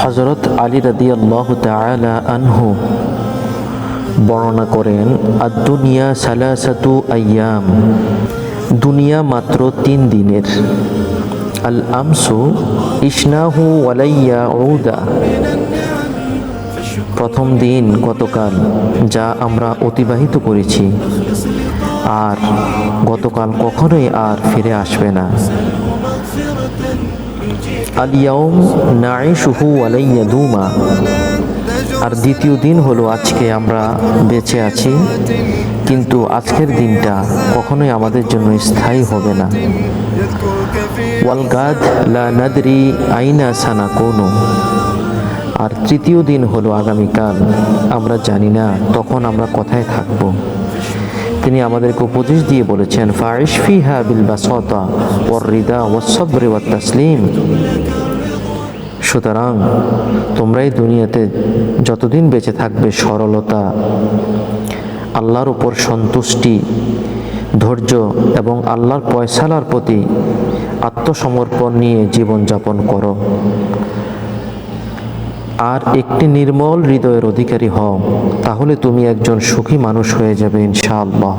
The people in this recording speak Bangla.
হযরত আলী রাদিয়াল্লাহু তাআলা আনহু বর্ণনা করেন, আদ-দুনিয়া সালাসাতু আইয়াম, দুনিয়া মাত্র 3 দিনের। আল আমসু ইশনাহু ওয়ালাইয়া উদা, প্রথম দিন গতকাল, যা আমরা অতিবাহিত করেছি, আর গতকাল কখনোই আর ফিরে আসবে না। আল ইয়াউম নাঈশুহু ওয়ালাইয়া দুমা, আর দ্বিতীয় দিন হলো আজকে আমরা বেঁচে আছি, কিন্তু আজকের দিনটা কখনোই আমাদের জন্য স্থায়ী হবে না। ওয়াল গাদ লা নাদরি আইনা সানাকুনু, আর তৃতীয় দিন হলো আগামীকাল, আমরা জানি না তখন আমরা কোথায় থাকব। তিনি আমাদেরকে উপদেশ দিয়ে বলেছেন, ফাইশ ফিহা বিল বাসাতা ওয়ার রিদা ওয়াস সবর ওয়াত তাসলিম, সুতরাং তোমরা এই দুনিয়াতে যতদিন বেঁচে থাকবে সরলতা, আল্লাহর উপর সন্তুষ্টি, ধৈর্য এবং আল্লাহর ফয়সালার প্রতি আত্মসমর্পণ নিয়ে জীবনযাপন করো, আর একটি নির্মল হৃদয়ের অধিকারী হও, তাহলে তুমি একজন সুখী মানুষ হয়ে যাবে ইনশাআল্লাহ।